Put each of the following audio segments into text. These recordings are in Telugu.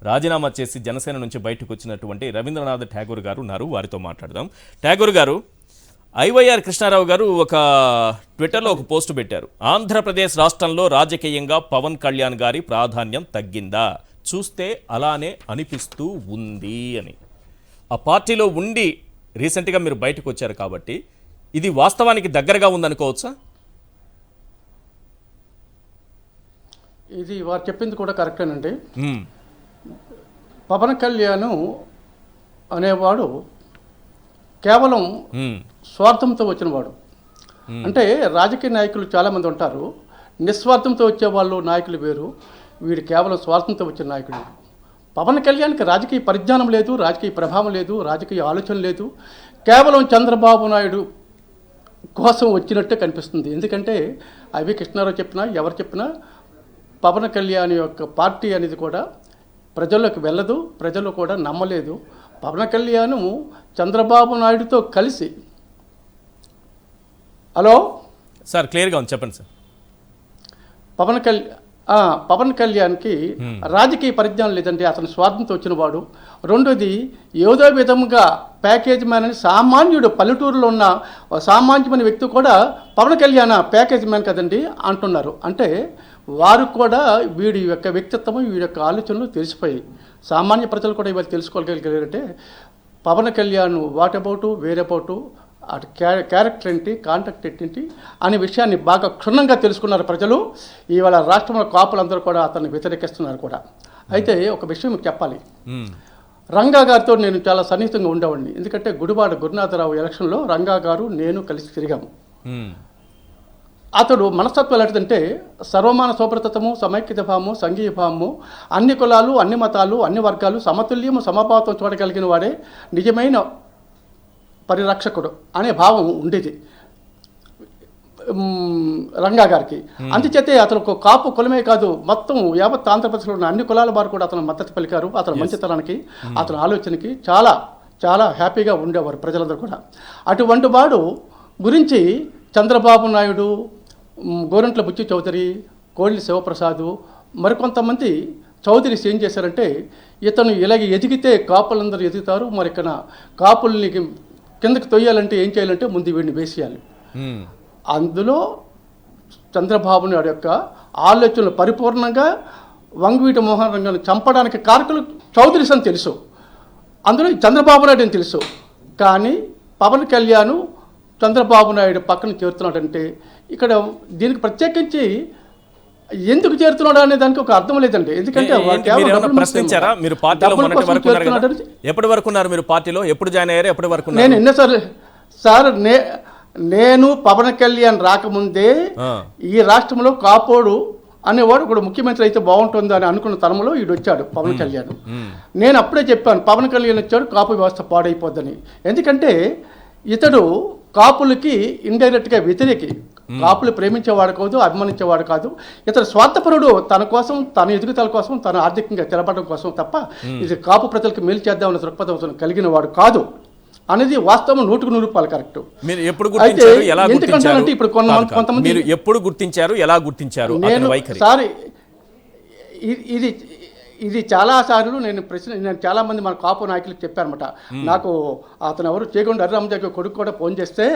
రాజీనామా చేసి జనసేన నుంచి బయటకు వచ్చినటువంటి రవీంద్రనాథ్ ఠాగూర్ గారు ఉన్నారు. వారితో మాట్లాడదాం. ఠాగూర్ గారు, ఐవైఆర్ కృష్ణారావు గారు ఒక ట్విట్టర్లో ఒక పోస్టు పెట్టారు. ఆంధ్రప్రదేశ్ రాష్ట్రంలో రాజకీయంగా పవన్ కళ్యాణ్ గారి ప్రాధాన్యం తగ్గిందా? చూస్తే అలానే అనిపిస్తూ ఉంది అని. ఆ పార్టీలో ఉండి రీసెంట్గా మీరు బయటకు వచ్చారు కాబట్టి ఇది వాస్తవానికి దగ్గరగా ఉందనుకోవచ్చా? ఇది వారు చెప్పింది కూడా కరెక్టేనండి. పవన్ కళ్యాణ్ అనేవాడు కేవలం స్వార్థంతో వచ్చినవాడు. అంటే రాజకీయ నాయకులు చాలామంది ఉంటారు, నిస్వార్థంతో వచ్చేవాళ్ళు నాయకులు వేరు, వీడు కేవలం స్వార్థంతో వచ్చిన నాయకుడు. పవన్ కళ్యాణ్కి రాజకీయ పరిజ్ఞానం లేదు, రాజకీయ ప్రభావం లేదు, రాజకీయ ఆలోచన లేదు, కేవలం చంద్రబాబు నాయుడు కోసం వచ్చినట్టే కనిపిస్తుంది. ఎందుకంటే ఐవి కృష్ణారావు చెప్పినా ఎవరు చెప్పినా పవన్ కళ్యాణ్ యొక్క పార్టీ అనేది కూడా ప్రజల్లోకి వెళ్ళదు, ప్రజలు కూడా నమ్మలేదు. పవన్ కళ్యాణ్ చంద్రబాబు నాయుడుతో కలిసి హలో సార్ క్లియర్గా ఉంది, చెప్పండి సార్. పవన్ కళ్యాణ్కి రాజకీయ పరిజ్ఞానం లేదండి, అతను స్వార్థంతో వచ్చినవాడు. రెండోది, ఏదో విధంగా ప్యాకేజ్ మ్యాన్ అని సామాన్యుడు పల్లెటూరులో ఉన్న సామాన్యమైన వ్యక్తి కూడా పవన్ కళ్యాణ్ ప్యాకేజ్ మ్యాన్ కదండి అంటున్నారు. అంటే వారు కూడా వీడి యొక్క వ్యక్తిత్వం, వీడి యొక్క ఆలోచనలు తెలిసిపోయాయి. సామాన్య ప్రజలు కూడా ఇవాళ తెలుసుకోగలిగారంటే పవన్ కళ్యాణ్ వాట్ అబౌటు, వేరే అబౌటు, అటు క్యారెక్టర్ ఏంటి, కాంటాక్ట్ ఏంటి అనే విషయాన్ని బాగా క్షుణ్ణంగా తెలుసుకున్నారు ప్రజలు. ఇవాళ రాష్ట్రంలో కాపులందరూ కూడా అతన్ని వ్యతిరేకిస్తున్నారు కూడా. అయితే ఒక విషయం మీకు చెప్పాలి, రంగా గారితో నేను చాలా సన్నిహితంగా ఉండేవాడిని. ఎందుకంటే గుడివాడ గురునాథరావు ఎలక్షన్లో రంగా గారు నేను కలిసి తిరిగాము. అతడు మనస్తత్వం ఎలాంటిదంటే సర్వమాన సౌభ్రతము, సమైక్యత భావము, సంఘీయ భావము, అన్ని కులాలు, అన్ని మతాలు, అన్ని వర్గాలు సమతుల్యము, సమభావం చూడగలిగిన వాడే నిజమైన పరిరక్షకుడు అనే భావం ఉండేది రంగా గారికి. అందుచేతే అతను ఒక కాపు కులమే కాదు, మొత్తం యావత్ ఆంధ్రప్రదేశ్లో ఉన్న అన్ని కులాల వారు కూడా అతను మద్దతు పలికారు. అతని మంచితనానికి, అతని ఆలోచనకి చాలా చాలా హ్యాపీగా ఉండేవారు ప్రజలందరూ కూడా. అటువంటి వాడు గురించి చంద్రబాబు నాయుడు, గోరంట్ల బుచ్చి చౌదరి, కోళ్ళి శివప్రసాద్, మరికొంతమంది చౌదరీస్ ఏం చేశారంటే ఇతను ఇలాగ ఎదిగితే కాపులందరూ ఎదుగుతారు, మరి ఇక్కడ కాపుల్ని కిందకి తొయ్యాలంటే ఏం చేయాలంటే ముందు వీడిని వేసేయాలి. అందులో చంద్రబాబు నాయుడు యొక్క ఆలోచనలు పరిపూర్ణంగా వంగవీటి మోహన్ రంగాన్ని చంపడానికి కారకులు చౌదరీస్ అని తెలుసు, అందులో చంద్రబాబు నాయుడు అని తెలుసు. కానీ పవన్ కళ్యాణ్ చంద్రబాబు నాయుడు పక్కన చేరుతున్నాడంటే ఇక్కడ దీనికి ప్రత్యేకించి ఎందుకు చేరుతున్నాడు అనే దానికి ఒక అర్థం లేదండి. ఎందుకంటే ప్రశ్నించారా మీరు పార్టీలో? ఎప్పటి వరకు ఉన్నారు మీరు పార్టీలో? ఎప్పుడు జాయిన్ అయ్యారు? ఎప్పటి వరకు? నేను ఎన్నోసార్లు సార్, నేను పవన్ కళ్యాణ్ రాకముందే ఈ రాష్ట్రంలో కాపోడు అనేవాడు కూడా ముఖ్యమంత్రి అయితే బాగుంటుంది అని అనుకున్న తరంలో ఈడు వచ్చాడు పవన్ కళ్యాణ్. నేను అప్పుడే చెప్పాను పవన్ కళ్యాణ్ వచ్చాడు కాపు వ్యవస్థ పాడైపోద్దని. ఎందుకంటే ఇతడు కాపులకి ఇండైరెక్ట్గా వ్యతిరేకి, కాపులు ప్రేమించేవాడు కాదు, అభిమానించేవాడు కాదు. ఇతడు స్వార్థపరుడు, తన కోసం, తన ఎదుగుదల కోసం, తన ఆర్థికంగా తెలపడం కోసం తప్ప ఇది కాపు ప్రజలకు మేలు చేద్దామన్న దృక్పథం కలిగిన వాడు కాదు అనేది వాస్తవం 100% కరెక్ట్. మీరు ఎప్పుడు ఎందుకంటే ఇప్పుడు కొంతమంది మీరు ఎప్పుడు గుర్తించారు, ఎలా గుర్తించారు? సార్ ఇది చాలాసార్లు నేను చాలామంది మన కాపు నాయకులకు చెప్పారనమాట. నాకు అతను ఎవరు చేగొండ హరిరామజాకి కొడుకు కూడా ఫోన్ చేస్తే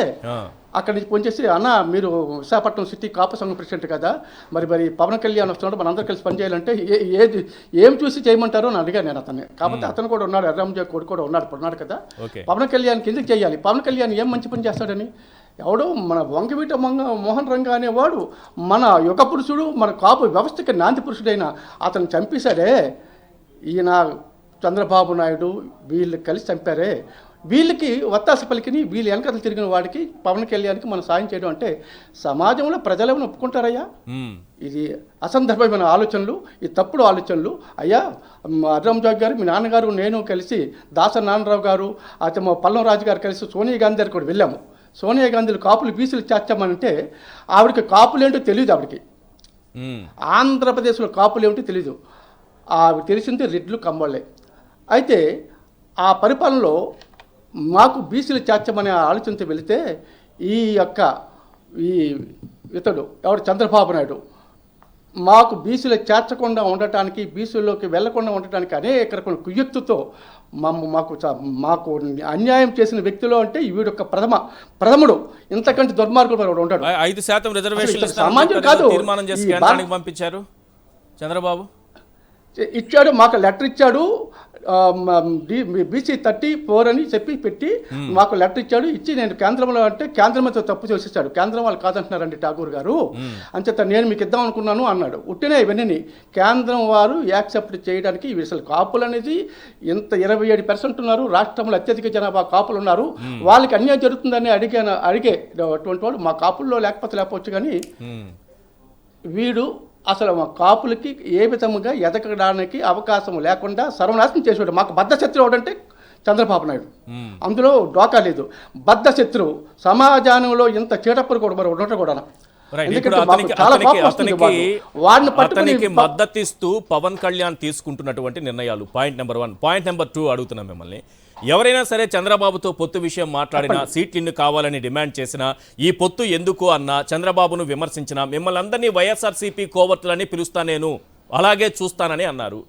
అక్కడి నుంచి ఫోన్ చేసి, అన్న మీరు విశాఖపట్నం సిటీ కాపు సంఘం ప్రెసిడెంట్ కదా, మరి పవన్ కళ్యాణ్ వస్తున్నాడు, మనందరూ కలిసి పనిచేయాలంటే ఏం చూసి చేయమంటారో అని అడిగాను నేను అతన్ని. కాబట్టి అతను కూడా ఉన్నాడు, హరిరామజాకి కొడుకు కూడా ఉన్నాడు కదా. పవన్ కళ్యాణ్కి ఎందుకు చేయాలి? పవన్ కళ్యాణ్ ఏం మంచి పని చేస్తాడని? ఎవడో మన వంగవీటి మోహన్ రంగా అనేవాడు మన యుగ పురుషుడు, మన కాపు వ్యవస్థకి నాంది పురుషుడైన అతను చంపేశాడే ఈయన చంద్రబాబు నాయుడు, వీళ్ళు కలిసి చంపారే. వీళ్ళకి వత్తాస పలికిని వీళ్ళు వెనకలు తిరిగిన వాడికి పవన్ కళ్యాణ్కి మనం సాయం చేయడం అంటే సమాజంలో ప్రజలు ఏమైనా ఒప్పుకుంటారయ్యా? ఇది అసందర్భమైన ఆలోచనలు, ఈ తప్పుడు ఆలోచనలు. అయ్యా హరిరామజాగ్ గారు, మీ నాన్నగారు, నేను కలిసి దాసరి నారాయణరావు గారు, అతను పల్లం రాజు గారు కలిసి సోనియా గాంధీ గారు కూడా వెళ్ళాము. సోనియా గాంధీలు కాపులు బీసీలు చేర్చామనంటే ఆవిడకి కాపులేంటో తెలియదు. ఆవిడకి ఆంధ్రప్రదేశ్లో కాపులేంటో తెలీదు. ఆవిడ తెలిసింది రెడ్లు కమ్మోళ్ళే. అయితే ఆ పరిపాలనలో మాకు బీసీలు చేర్చమనే ఆలోచనతో వెళితే ఈ ఇతడు ఎవడు చంద్రబాబు నాయుడు మాకు బీసీలో చేర్చకుండా ఉండటానికి, బీసీలోకి వెళ్లకుండా ఉండటానికి అనేక రకమైన కుయుక్తుతో మాకు అన్యాయం చేసిన వ్యక్తిలో అంటే వీడొక ప్రథముడు. ఇంతకంటే దుర్మార్గుడు మరి ఉంటాడు. 5% రిజర్వేషన్ సామాన్యుడు కాదు. తీర్మానం చేసి కేంద్రానికి పంపించారు చంద్రబాబు. ఇచ్చాడు, మాకు లెటర్ ఇచ్చాడు, BC 34 అని చెప్పి పెట్టి మాకు లెటర్ ఇచ్చాడు. ఇచ్చి నేను కేంద్రంలో అంటే కేంద్రంతో తప్పు చేసేసాడు. కేంద్రం వాళ్ళు కాదంటున్నారండి ఠాగూర్ గారు, అంచేత నేను మీకు ఇద్దాం అనుకున్నాను అన్నాడు. ఉట్టినే ఇవన్నీ కేంద్రం వారు యాక్సెప్ట్ చేయడానికి అసలు కాపులు అనేది ఇంత 27% ఉన్నారు. రాష్ట్రంలో అత్యధిక జనాభా కాపులు ఉన్నారు. వాళ్ళకి అన్యాయం జరుగుతుందని అడిగేటువంటి వాడు మా కాపుల్లో లేకపోవచ్చు. కానీ వీడు అసలు మా కాపులకి ఏ విధముగా ఎదగడానికి అవకాశం లేకుండా సర్వనాశనం చేసేవాడు. మాకు బద్ధశత్రువు అంటే చంద్రబాబు నాయుడు, అందులో డోకా లేదు. బద్ధశత్రువు సమాజంలో ఇంత చీటప్పరు కూడా మరి ఉండటం కూడా. అతనికి మద్దతిస్తూ పవన్ కళ్యాణ్ తీసుకుంటున్నటువంటి నిర్ణయాలు పాయింట్ నెంబర్ 1. పాయింట్ నెంబర్ 2 అడుగుతున్నాం మిమ్మల్ని. ఎవరైనా సరే చంద్రబాబుతో పొత్తు విషయం మాట్లాడినా, సీట్లు ఇన్ని కావాలని డిమాండ్ చేసినా, ఈ పొత్తు ఎందుకు అన్నా, చంద్రబాబును విమర్శించినా మిమ్మల్ని అందరినీ వైఎస్ఆర్సీపీ కోవర్టులని పిలుస్తా, నేను అలాగే చూస్తానని అన్నారు.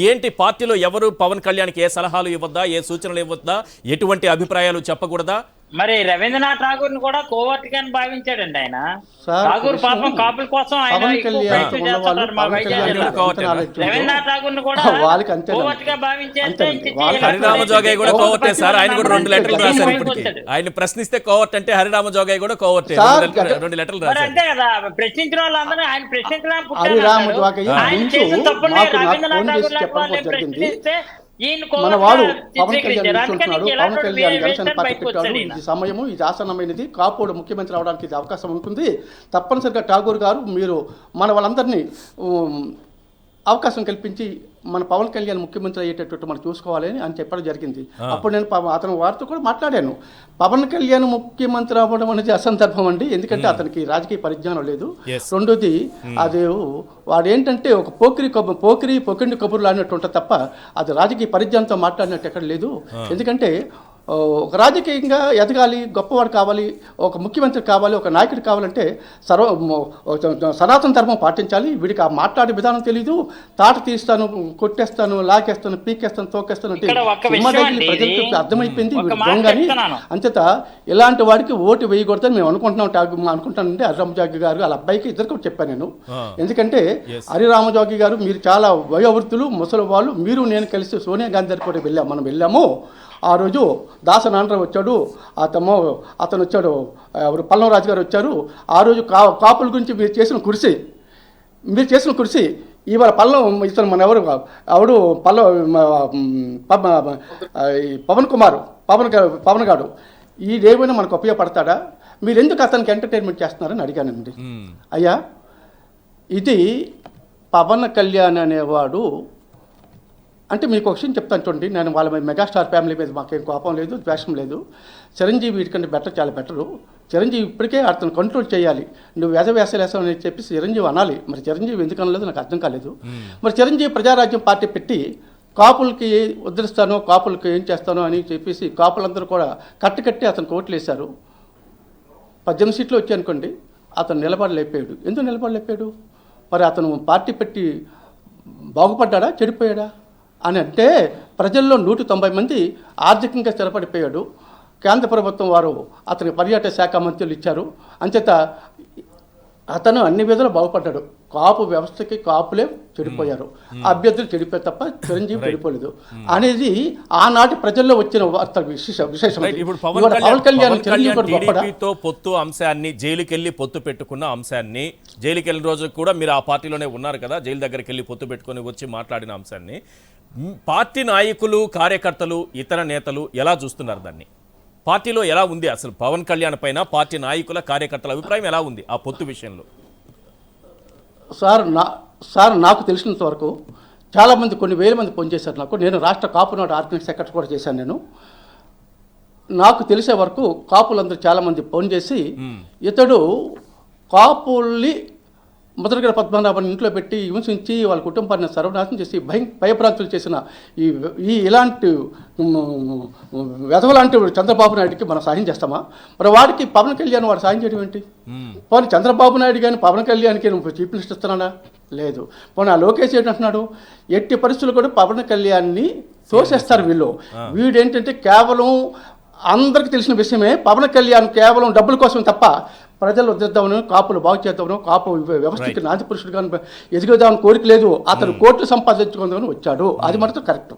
ఏంటి పార్టీలో ఎవరు పవన్ కళ్యాణ్కి ఏ సలహాలు ఇవ్వద్దా, ఏ సూచనలు ఇవ్వద్దా, ఎటువంటి అభిప్రాయాలు చెప్పకూడదా? మరి రవీంద్రనాథ్ ఠాగూర్ ని కూడా కోవర్ట్ గా భావించాడండి ఆయన. ఠాగూర్ పాపం కాపుల కోసం ఆయన రవీంద్రనాథ్ ఠాగూర్ ని కూడా కోవర్ట్ గా భావించేస్తే హరిరామ జోగయ్య కూడా కోవర్టే సార్. ఆయన కూడా 2 లెటర్లు రాశారు. ఇప్పటికి ఆయన ప్రశ్నిస్తే కోవర్ట్ అంటే హరిరామ జోగయ్య కూడా కోవర్టే 2 లెటర్లు రాశారు. అంతే కదా, ప్రశ్నించిన వాళ్ళందరూ ఆయన ప్రశ్నించడానికి ఆయన చేసిన తప్పుల్ని రవీంద్రనాథ్ ఠాగూర్ ప్రశ్నిస్తే మనవాడు పవన్ కళ్యాణ్ చూస్తున్నాడు. పవన్ కళ్యాణ్ జనసేన పార్టీ పెట్టాడు. ఇది సమయము, ఇది ఆసన్నమైనది. కాపోడు ముఖ్యమంత్రి అవడానికి ఇది అవకాశం ఉంటుంది. తప్పనిసరిగా ఠాగూర్ గారు మీరు మన వాళ్ళందరినీ అవకాశం కల్పించి మన పవన్ కళ్యాణ్ ముఖ్యమంత్రి అయ్యేటట్టు మనం చూసుకోవాలని అని చెప్పడం జరిగింది. అప్పుడు నేను అతను వారితో కూడా మాట్లాడాను. పవన్ కళ్యాణ్ ముఖ్యమంత్రి అవ్వడం అనేది అసందర్భం అండి, ఎందుకంటే అతనికి రాజకీయ పరిజ్ఞానం లేదు. రెండోది అది వాడు ఏంటంటే ఒక పొకిండి కబుర్లు అన్నట్టు ఉంటుంది తప్ప అది రాజకీయ పరిజ్ఞానంతో మాట్లాడినట్టు ఎక్కడ లేదు. ఎందుకంటే ఒక రాజకీయంగా ఎదగాలి, గొప్పవాడు కావాలి, ఒక ముఖ్యమంత్రి కావాలి, ఒక నాయకుడు కావాలంటే సనాతన ధర్మం పాటించాలి. వీడికి ఆ మాట్లాడే విధానం తెలీదు. తాట తీస్తాను, కొట్టేస్తాను, లాకేస్తాను, పీకేస్తాను, తోకేస్తాను అంటే ప్రజలకు అర్థమైపోయింది దొంగని. అంచేత ఇలాంటి వాడికి ఓటు వేయకూడదని మేము అనుకుంటానండి. హరిరామజోగి గారు వాళ్ళ అబ్బాయికి ఇద్దరికి చెప్పాను నేను. ఎందుకంటే హరిరామజోగి గారు మీరు చాలా వయోవృద్ధులు, ముసలి వాళ్ళు, మీరు నేను కలిసి సోనియా గాంధీ గారు కూడా మనం వెళ్ళాము. ఆ రోజు దాసనారాయణరావు వచ్చాడు, అతను వచ్చాడు, ఎవరు పల్లంరాజు గారు వచ్చారు. ఆ రోజు కాపుల గురించి మీరు చేసిన కృషి ఇవాళ ఇతను మన ఎవడు పవన్ గారు ఇదేమైనా మనకు ఉపయోగపడతాడా? మీరు ఎందుకు అతనికి ఎంటర్టైన్మెంట్ చేస్తున్నారని అడిగానండి. అయ్యా, ఇది పవన్ కళ్యాణ్ అనేవాడు అంటే మీకు ఒక విషయం చెప్తాను చూడండి. నేను వాళ్ళ మెగాస్టార్ ఫ్యామిలీ మీద మాకేం కోపం లేదు, ద్వేషం లేదు. చిరంజీవి వీటికంటే చాలా బెటరు. చిరంజీవి ఇప్పటికే అతను కంట్రోల్ చేయాలి. నువ్వు వేసవేసావు అని చెప్పి చిరంజీవి అనాలి. మరి చిరంజీవి ఎందుకు అనలేదు నాకు అర్థం కాలేదు. మరి చిరంజీవి ప్రజారాజ్యం పార్టీ పెట్టి కాపులకి ఉద్ధరిస్తాను, కాపులకి ఏం చేస్తాను అని చెప్పేసి కాపులందరూ కూడా కట్టి అతను ఓట్లు వేశారు. 18 సీట్లు వచ్చాయనుకోండి, అతను నిలబడలేపాడు. ఎందుకు నిలబడలేపాడు? మరి అతను పార్టీ పెట్టి బాగుపడ్డా, చెడిపోయాడా అని అంటే ప్రజల్లో 190 మంది ఆర్థికంగా స్థిరపడిపోయాడు. కేంద్ర ప్రభుత్వం వారు అతనికి పర్యాటక శాఖ మంత్రులు ఇచ్చారు. అంచేత అతను అన్ని విధాలు బాగుపడ్డాడు. కాపు వ్యవస్థకి కాపులే చెడిపోయారు, అభ్యర్థులు చెడిపోయారు తప్ప చిరంజీవి చెడిపోలేదు అనేది ఆనాటి ప్రజల్లో వచ్చిన విశేషం. పవన్ కళ్యాణ్ పొత్తు అంశాన్ని, జైలుకెళ్ళి పొత్తు పెట్టుకున్న అంశాన్ని, జైలుకెళ్ళిన రోజు కూడా మీరు ఆ పార్టీలోనే ఉన్నారు కదా, జైలు దగ్గరికి వెళ్ళి పొత్తు పెట్టుకుని వచ్చి మాట్లాడిన అంశాన్ని పార్టీ నాయకులు, కార్యకర్తలు, ఇతర నేతలు ఎలా చూస్తున్నారు? దాన్ని పార్టీలో ఎలా ఉంది అసలు? పవన్ కళ్యాణ్ పైన పార్టీ నాయకుల, కార్యకర్తల అభిప్రాయం ఎలా ఉంది ఆ పొత్తు విషయంలో? సార్ నాకు తెలిసినంత వరకు చాలామంది, కొన్ని వేల మంది ఫోన్ చేశారు నాకు. నేను రాష్ట్ర కాపునాడు ఆర్గనైజ్ సెక్రటరీ కూడా చేశాను. నేను నాకు తెలిసే వరకు కాపులందరూ చాలామంది ఫోన్ చేసి ఇతడు కాపుల్ని ముద్రగడ పద్మనాభన్ ఇంట్లో పెట్టి హింసించి వాళ్ళ కుటుంబాన్ని సర్వనాశనం చేసి భయభ్రాంతులు చేసిన ఇలాంటి వెధవలాంటి చంద్రబాబు నాయుడికి మనం సాయం చేస్తామా? మరి వాడికి పవన్ కళ్యాణ్ వాడు సాయం చేయడం ఏంటి? పోనీ చంద్రబాబు నాయుడు కానీ పవన్ కళ్యాణ్కి నువ్వు చీఫ్ మినిస్టర్ ఇస్తున్నాడా? లేదు. పోనీ ఆ లోకేష్ ఏంటంటున్నాడు, ఎట్టి పరిస్థితులు కూడా పవన్ కళ్యాణ్ని తోసేస్తారు వీళ్ళు. వీడేంటంటే కేవలం అందరికీ తెలిసిన విషయమే, పవన్ కళ్యాణ్ కేవలం డబ్బుల కోసం తప్ప ప్రజలు ఉద్ధరిద్దామని, కాపులు బాగు చేద్దామని, కాపు వ్యవస్థకి నాది పురుషుడుగా ఎదుగుదామని కోరిక లేదు. అతను కోట్లు సంపాదించుకుందామని వచ్చాడు. అది మాత్రం కరెక్ట్.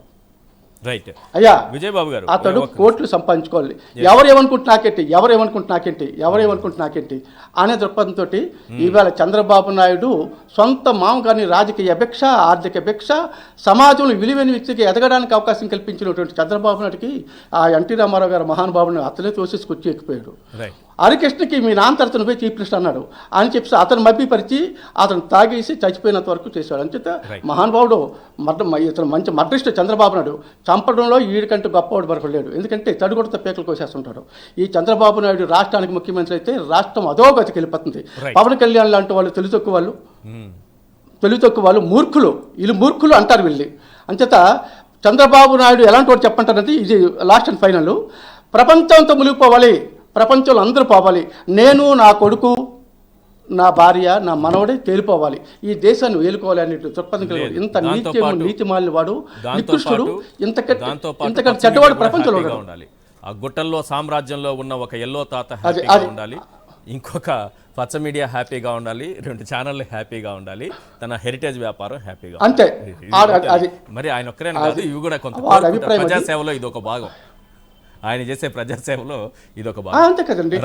రైట్ అయ్యా విజయబాబు గారు, అతడు కోట్లు సంపాదించుకోవాలి. ఎవరేమనుకుంటు నాకేంటి అనే దృక్పథంతో ఈవేళ చంద్రబాబు నాయుడు సొంత మామగారిని రాజకీయ అపేక్ష, ఆర్థిక అపేక్ష, సమాజంలో విలువైన వ్యక్తికి ఎదగడానికి అవకాశం కల్పించినటువంటి చంద్రబాబు నాయుడికి ఆ ఎన్టీ రామారావు గారు మహానుభావుని అతనే తోసేసి కూర్చి ఎక్కిపోయాడు. హరికృష్ణకి మీ నాన్న తరచున పోయి చీఫ్ మినిస్టర్ అన్నాడు అని చెప్పి అతను మభ్యపరిచి అతను తాగేసి చచ్చిపోయినంత వరకు చేశాడు. అంచేత మహానుభావుడు ఇతను మంచి మడ్రిస్ట్ చంద్రబాబు నాయుడు. చంపడంలో వీడికంటూ గొప్పవాడు మరొక లేడు. ఎందుకంటే తడుగుడత పేకలు కోసేస్తుంటాడు. ఈ చంద్రబాబు నాయుడు రాష్ట్రానికి ముఖ్యమంత్రి అయితే రాష్ట్రం అధోగతికి వెళ్ళిపోతుంది. పవన్ కళ్యాణ్ లాంటి వాళ్ళు తెలివి తక్కువ వాళ్ళు మూర్ఖులు అంటారు వీళ్ళు. అంచేత చంద్రబాబు నాయుడు ఎలాంటి వాడు చెప్పంటారంటే ఇది లాస్ట్ అండ్ ఫైనల్. ప్రపంచంతో మునిగిపోవాలి, ప్రపంచంలో అందరూ పోవాలి, నేను, నా కొడుకు, నా భార్య, నా మనవడే తేలిపోవాలి, ఈ దేశాన్ని వేలుకోవాలి అనే దృక్పథం కలిగి ఇంత నీతిమాలిన వాడు, నికృష్టుడు, ఇంతకంటే చెడ్డవాడు ప్రపంచంలో ఉండాలి. ఆ గుట్టల్లో సామ్రాజ్యంలో ఉన్న ఒక ఎల్లో తాత హ్యాపీగా ఉండాలి, ఇంకొక పచ్చ మీడియా హ్యాపీగా ఉండాలి, 2 ఛానళ్ళు హ్యాపీగా ఉండాలి, తన హెరిటేజ్ వ్యాపారం హ్యాపీగా అంతే. మరి ఆయన ఒక్కరే కాదు, ఇవి కూడా కొంత ప్రజాసేవలో ఇది ఒక భాగం. ఆయన చేసే ప్రజాసేవలో ఇది ఒక భాగం. అంతే కదండి.